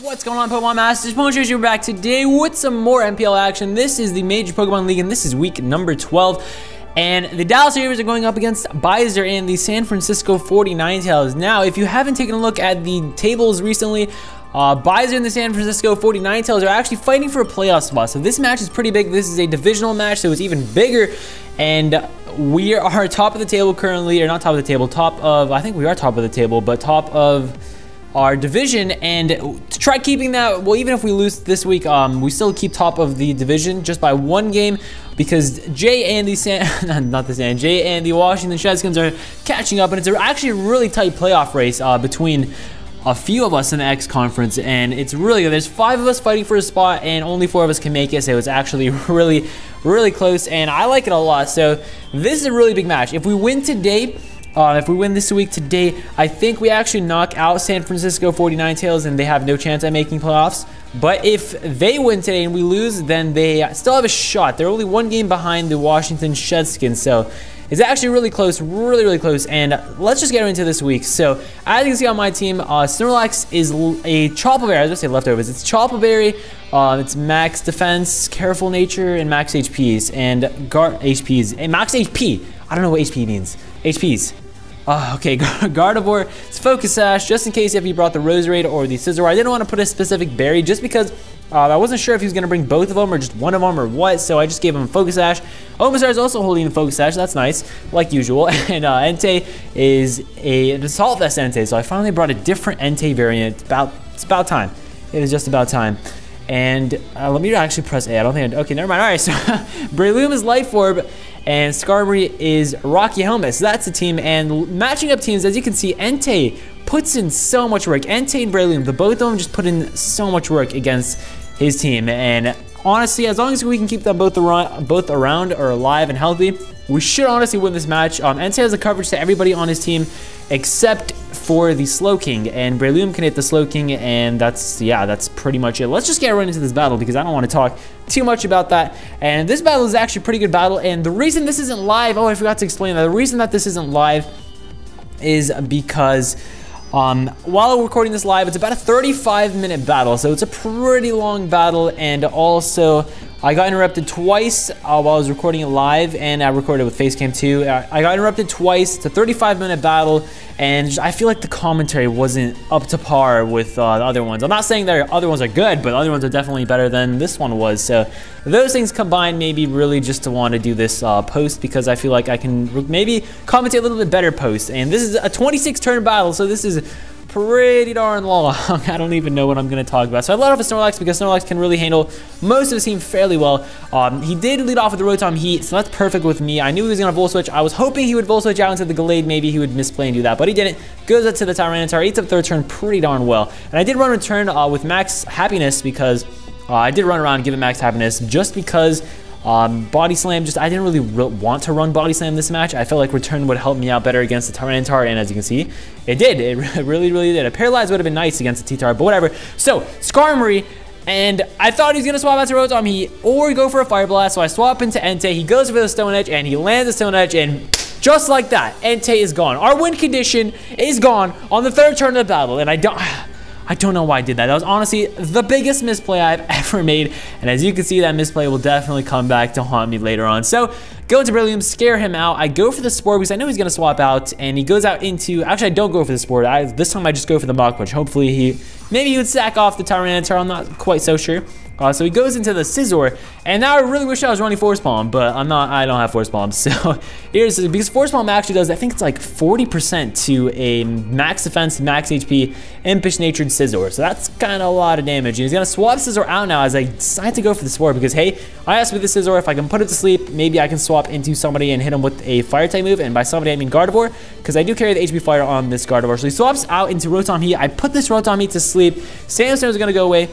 What's going on, Pokemon Masters? PokemonTripHD back today with some more MPL action. This is the Major Pokemon League, and this is week number 12. And the Dallas Staravias are going up against Byser and the San Francisco 49Tales. Now, if you haven't taken a look at the tables recently, Byser and the San Francisco 49Tales are actually fighting for a playoff spot. So this match is pretty big. This is a divisional match, so it's even bigger. And we are top of the table currently, or not top of the table, top of, I think we are top of the table, but top of our division. And to try keeping that, well, even if we lose this week, we still keep top of the division just by one game, because Jay and the Washington Redskins are catching up, and it's actually a really tight playoff race between a few of us in the X conference, and it's really good. There's 5 of us fighting for a spot, and only 4 of us can make it, so it's actually really close, and I like it a lot. So this is a really big match. If we win today, if we win this week today, I think we actually knock out San Francisco 49Tales, and they have no chance at making playoffs. But if they win today and we lose, then they still have a shot. They're only 1 game behind the Washington Redskins, so it's actually really close, really close. And let's just get into this week. So as you can see on my team, Snorlax is a Chople Berry. I was going to say leftovers. It's Chople Berry. It's max defense, careful nature, and max HPs and HPs and max HP. I don't know what HP means. HPs. Okay, Gardevoir, it's Focus Sash, just in case if he brought the Roserade or the Scizor. I didn't want to put a specific berry just because I wasn't sure if he was going to bring both of them or just one of them or what, so I just gave him Focus Sash. Omastar is also holding the Focus Sash, that's nice, like usual. And Entei is an Assault Vest Entei, so I finally brought a different Entei variant. It's about time. It is just about time. And let me actually press A. I don't think okay, never mind. All right, so Breloom is Life Orb, and Skarmory is Rocky Helmet. So that's the team. And matching up teams, as you can see, Entei puts in so much work. Entei and Breloom, the both of them just put in so much work against his team. And honestly, as long as we can keep them both around or alive and healthy, we should honestly win this match. Entei has the coverage to everybody on his team except for the Slowking, and Breloom can hit the Slowking, and that's pretty much it. Let's just get right into this battle because I don't want to talk too much about that. And this battle is actually a pretty good battle, and the reason this isn't live, oh, I forgot to explain that. The reason that this isn't live is because while recording this live, it's about a 35-minute battle, so it's a pretty long battle. And also I got interrupted twice while I was recording it live, and I recorded with Facecam too. I got interrupted twice. It's a 35-minute battle, and I feel like the commentary wasn't up to par with the other ones. I'm not saying that other ones are good, but other ones are definitely better than this one was. So those things combined maybe really just to want to do this post, because I feel like I can maybe commentate a little bit better post. And this is a 26-turn battle, so this is pretty darn long. I don't even know what I'm going to talk about. So I led off with Snorlax because Snorlax can really handle most of his team fairly well. He did lead off with the Rotom Heat, so that's perfect with me. I knew he was going to Volt Switch. I was hoping he would Volt Switch out into the Gallade. Maybe he would misplay and do that, but he didn't. Goes up to the Tyranitar, eats up third turn pretty darn well. And I did run return with Max Happiness because I did run around and give it Max Happiness just because Body Slam, I didn't really want to run Body Slam this match. I felt like return would help me out better against the Tyranitar, and as you can see, it did. It really did. A Paralyze would have been nice against the T-Tar, but whatever. So, Skarmory, and I thought he was going to swap out to Rotom Heat or go for a Fire Blast, so I swap into Entei. He goes for the Stone Edge, and he lands the Stone Edge, and just like that, Entei is gone. Our win condition is gone on the 3rd turn of the battle, and I don't know why I did that. That was honestly the biggest misplay I've ever made. And as you can see, that misplay will definitely come back to haunt me later on. So go into Breloom, scare him out. I go for the Spore because I know he's going to swap out. And he goes out into... Actually, I don't go for the Spore. This time I just go for the Mach Punch. Hopefully maybe he would sack off the Tyranitar. I'm not quite so sure. So he goes into the Scizor, and now I really wish I was running Force Palm, but I don't have Force Palm. So here's because Force Palm actually does, I think it's like 40% to a max defense, max HP, impish natured Scizor. So that's kind of a lot of damage. And he's gonna swap Scizor out now as I decide to go for the Spore because hey, I asked with the Scizor if I can put it to sleep, maybe I can swap into somebody and hit him with a Fire type move, and by somebody I mean Gardevoir, because I do carry the HP Fire on this Gardevoir. So he swaps out into Rotom Heat. I put this Rotom Heat to sleep. Sandstorm is gonna go away.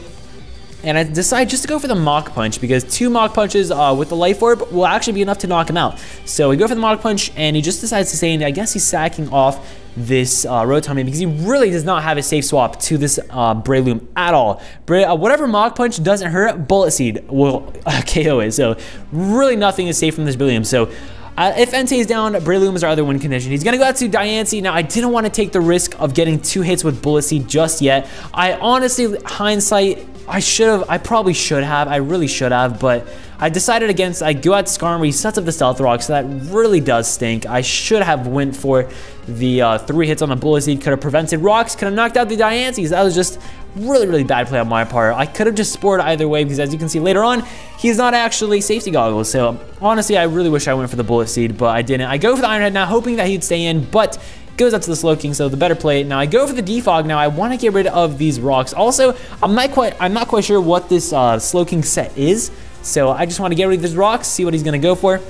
And I decide just to go for the Mach Punch because 2 Mach Punches with the Life Orb will actually be enough to knock him out. So we go for the Mach Punch, and he just decides to say, I guess he's sacking off this Rotom because he really does not have a safe swap to this Breloom at all. Whatever Mach Punch doesn't hurt, Bullet Seed will KO it. So really nothing is safe from this Breloom. So If Entei is down, Breloom is our other win condition. He's gonna go out to Diancie. Now, I didn't want to take the risk of getting 2 hits with Bullet Seed just yet. I honestly, hindsight, I probably should have. I really should have, but I decided against. I go out to Skarmory, he sets up the Stealth Rock, so that really does stink. I should have went for the 3 hits on the Bullet Seed. Could have prevented rocks, could have knocked out the Diancies. That was just really bad play on my part. I could have just spored either way, because as you can see later on, he's not actually safety goggles. So honestly, I really wish I went for the Bullet Seed, but I didn't. I go for the Iron Head now, hoping that he'd stay in, but goes up to the Slowking, so the better play. Now I go for the Defog. Now I want to get rid of these rocks. Also, I'm not quite sure what this Slowking set is, so I just want to get rid of these rocks, see what he's gonna go for.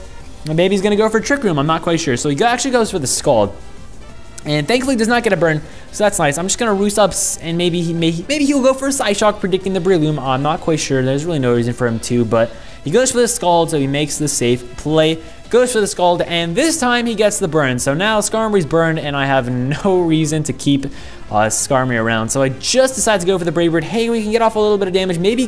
Maybe he's gonna go for Trick Room. I'm not quite sure. So he actually goes for the Scald, and thankfully does not get a burn, so that's nice. I'm just gonna Roost Up, and maybe he'll go for a Side Shock, predicting the Breloom. I'm not quite sure. There's really no reason for him to, but he goes for the Scald, so he makes the safe play. Goes for the Scald, and this time he gets the burn. So now Skarmory's burned, and I have no reason to keep Skarmory around. So I just decided to go for the Brave Bird. Hey, we can get off a little bit of damage. Maybe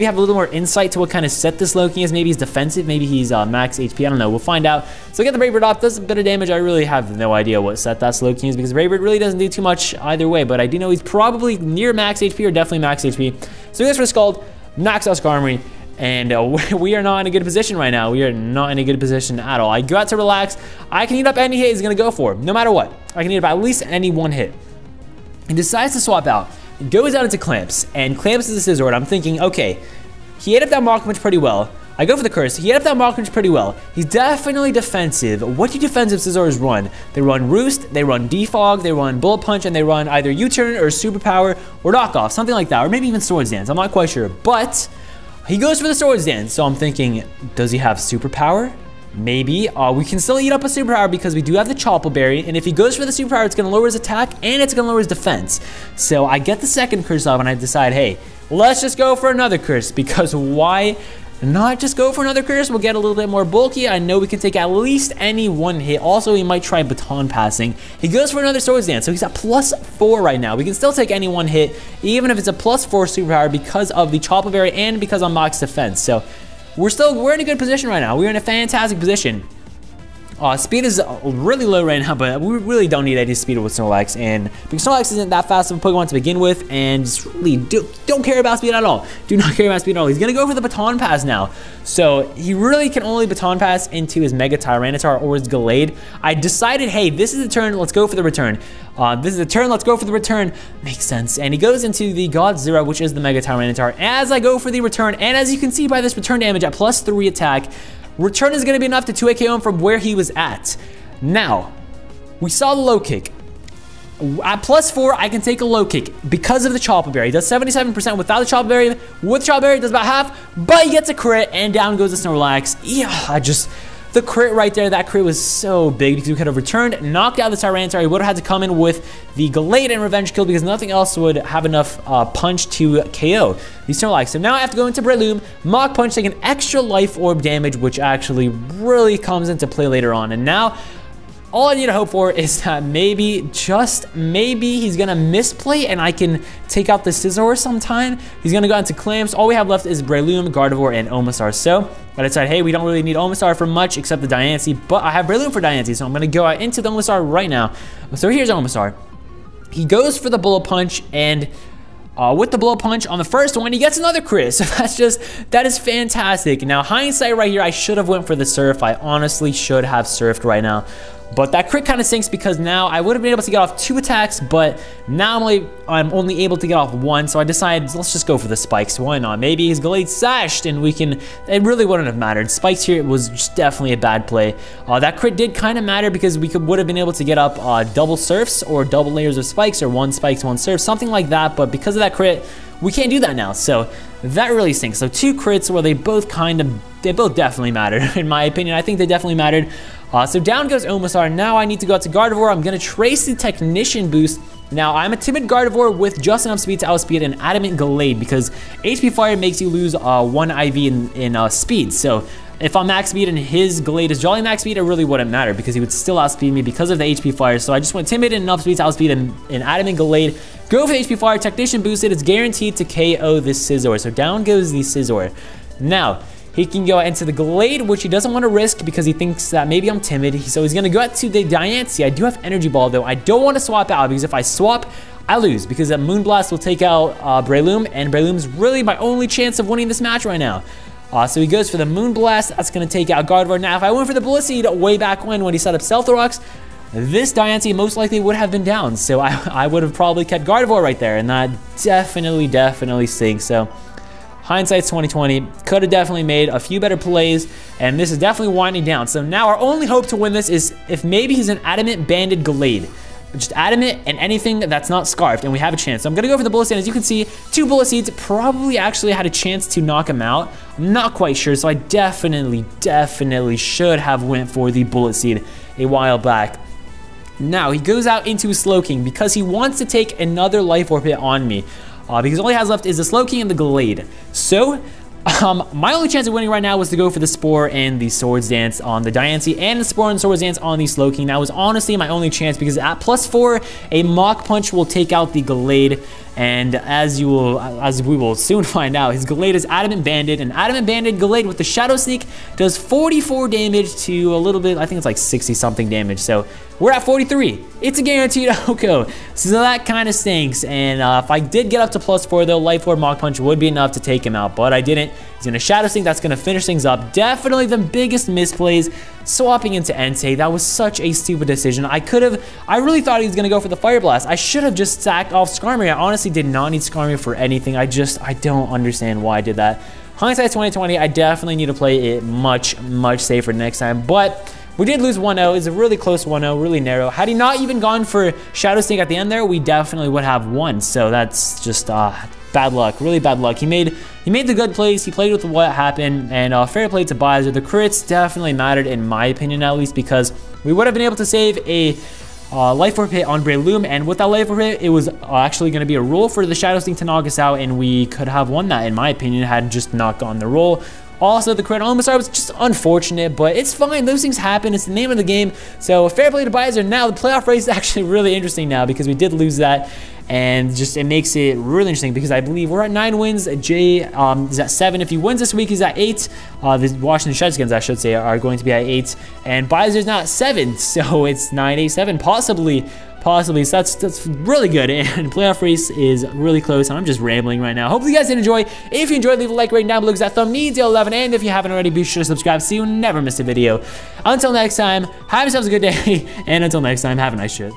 have a little more insight to what kind of set this Slowking is. Maybe he's defensive. Maybe he's max HP. I don't know. We'll find out. So get the Brave Bird off. Does a bit of damage. I really have no idea what set that Slowking is, because Brave Bird really doesn't do too much either way. But I do know he's probably near max HP or definitely max HP. So he goes for Scald, knocks out Skarmory. And we are not in a good position right now. We are not in a good position at all. I go out to relax. I can eat up any hit he's gonna go for, no matter what. I can eat up at least any 1 hit. He decides to swap out. He goes out into Clamps, and Clamps is a Scizor. I'm thinking, okay, he ate up that Mach Punch pretty well. I go for the Curse. He ate up that Mach Punch pretty well. He's definitely defensive. What do defensive Scizors run? They run Roost, they run Defog, they run Bullet Punch, and they run either U-Turn or Superpower or Knockoff, something like that, or maybe even Swords Dance. I'm not quite sure, but he goes for the Swords Dance, so I'm thinking, does he have Superpower? Maybe. We can still eat up a Superpower because we do have the Chople Berry, and if he goes for the Superpower, it's going to lower his attack, and it's going to lower his defense. So I get the second Curse up, and I decide, hey, let's just go for another Curse, because why not just go for another Curse? We'll get a little bit more bulky. I know we can take at least any 1 hit. Also, he might try Baton Passing. He goes for another Swords Dance, so he's at +4 right now. We can still take any 1 hit, even if it's a +4 Superpower, because of the Chople Berry and because of Max Defense. So we're in a good position right now. We're in a fantastic position. Speed is really low right now, but we really don't need any speed with Snorlax, and because Snorlax isn't that fast of a Pokemon to begin with, and just really don't care about speed at all. Do not care about speed at all. He's gonna go for the Baton Pass now, so he really can only Baton Pass into his Mega Tyranitar or his Gallade. I decided, hey, this is the turn. Let's go for the return. This is the turn. Let's go for the return. Makes sense. And he goes into the Godzilla, which is the Mega Tyranitar. As I go for the return, and as you can see by this return damage at +3 attack. Return is going to be enough to 2-hit KO him from where he was at. Now, we saw the low kick. At +4, I can take a low kick because of the Chople Berry. He does 77% without the Chople Berry. With the Chople Berry, it does about half, but he gets a crit, and down goes the Snorlax. Yeah, the crit right there, that crit was so big because we could have returned, knocked out the Tyranitar. He would have had to come in with the Gallade and Revenge Kill because nothing else would have enough punch to KO the Snorlax. So now I have to go into Breloom, Mach Punch, take an extra Life Orb damage, which actually really comes into play later on. And now, all I need to hope for is that maybe, just maybe, he's going to misplay and I can take out the Scizor sometime. He's going to go into Clamps. All we have left is Breloom, Gardevoir, and Omastar. So I decided, hey, we don't really need Omastar for much except the Diancie, but I have Breloom for Diancie, so I'm going to go out into the Omastar right now. So here's Omastar. He goes for the Bullet Punch, and with the Bullet Punch on the first one, he gets another crit. So that is fantastic. Now, hindsight right here, I should have went for the Surf. I honestly should have Surfed right now. But that crit kind of sinks because now I would have been able to get off 2 attacks, but now I'm only able to get off 1, so I decided, let's just go for the Spikes. Why not? Maybe his Gallade sashed and we can, it really wouldn't have mattered. Spikes here was just definitely a bad play. That crit did kind of matter because we would have been able to get up double Surfs or double layers of Spikes or 1 Spikes, 1 Surf, something like that, but because of that crit, we can't do that now, so that really stinks. So 2 crits where they both definitely mattered, in my opinion. I think they definitely mattered. So down goes Omastar. Now I need to go out to Gardevoir. I'm going to trace the Technician boost. Now, I'm a timid Gardevoir with just enough speed to outspeed an Adamant Gallade because HP Fire makes you lose 1 IV in speed. So if I'm max speed and his Gallade is Jolly max speed, it really wouldn't matter because he would still outspeed me because of the HP Fire. So I just went timid and enough speed to outspeed an Adamant Gallade. Go for the HP Fire, Technician boosted. It's guaranteed to KO this Scizor. So down goes the Scizor. Now, he can go into the Glade, which he doesn't want to risk because he thinks that maybe I'm timid. So he's going to go out to the Diancie. I do have Energy Ball, though. I don't want to swap out because if I swap, I lose because that Moonblast will take out Breloom, and Breloom's really my only chance of winning this match right now. So he goes for the Moonblast. That's going to take out Gardevoir. Now, if I went for the Bullet Seed way back when he set up Stealth Rocks, this Diancie most likely would have been down. So I would have probably kept Gardevoir right there, and that definitely stinks. So hindsight's 2020. Could have definitely made a few better plays, and this is definitely winding down. So now our only hope to win this is if maybe he's an Adamant Banded Glade. Just Adamant and anything that's not Scarfed, and we have a chance. So I'm gonna go for the Bullet Seed. As you can see, 2 Bullet Seeds probably actually had a chance to knock him out. I'm not quite sure, so I definitely should have went for the Bullet Seed a while back. Now he goes out into Slowking because he wants to take another Life Orb hit on me. Because all he has left is the Slowking and the Glade. So my only chance of winning right now was to go for the Spore and the Swords Dance on the Diancie and the Spore and Swords Dance on the Slowking. That was honestly my only chance because at +4, a Mach Punch will take out the Glade. And as we will soon find out, his Glade is Adamant Banded, and Adamant Banded Glade with the Shadow Sneak does 44 damage to a little bit, I think it's like 60 something damage. So we're at 43. It's a guaranteed OHKO. So that kind of stinks. And if I did get up to +4 though, Life Orb Mach Punch would be enough to take him out, but I didn't. He's gonna Shadow Sneak, that's gonna finish things up. Definitely the biggest misplays, swapping into Entei. That was such a stupid decision. I really thought he was gonna go for the Fire Blast. I should have just sacked off Skarmory. I honestly did not need Skarmory for anything. I don't understand why I did that. Hindsight 2020, I definitely need to play it much safer next time, but we did lose 1-0. It's a really close 1-0, really narrow. Had he not even gone for Shadow Sneak at the end there, we definitely would have won. So that's just bad luck, really bad luck. He made the good plays. He played with what happened, and fair play to Byser. The crits definitely mattered in my opinion, at least, because we would have been able to save a Life Orb hit on Breloom, and with that Life Orb hit, it was actually going to be a roll for the Shadow Sneak to knock us out, and we could have won that, in my opinion, had just not gone the roll. Also, the crit on Omastar was just unfortunate, but it's fine. Those things happen. It's the name of the game. So fair play to Byser. Now, the playoff race is actually really interesting now because we did lose that, and just it makes it really interesting because I believe we're at 9 wins. Jay is at 7. If he wins this week, he's at 8. The Washington Redskins, I should say, are going to be at 8, and Byser's now at 7. So it's 9, 8, 7, possibly. So that's really good, and playoff race is really close, and I'm just rambling right now. Hopefully you guys did enjoy. If you enjoyed, leave a like rating down below because that thumb needs 11, and if you haven't already, be sure to subscribe so you never miss a video. Until next time, have yourselves a good day, and until next time, have a nice shit.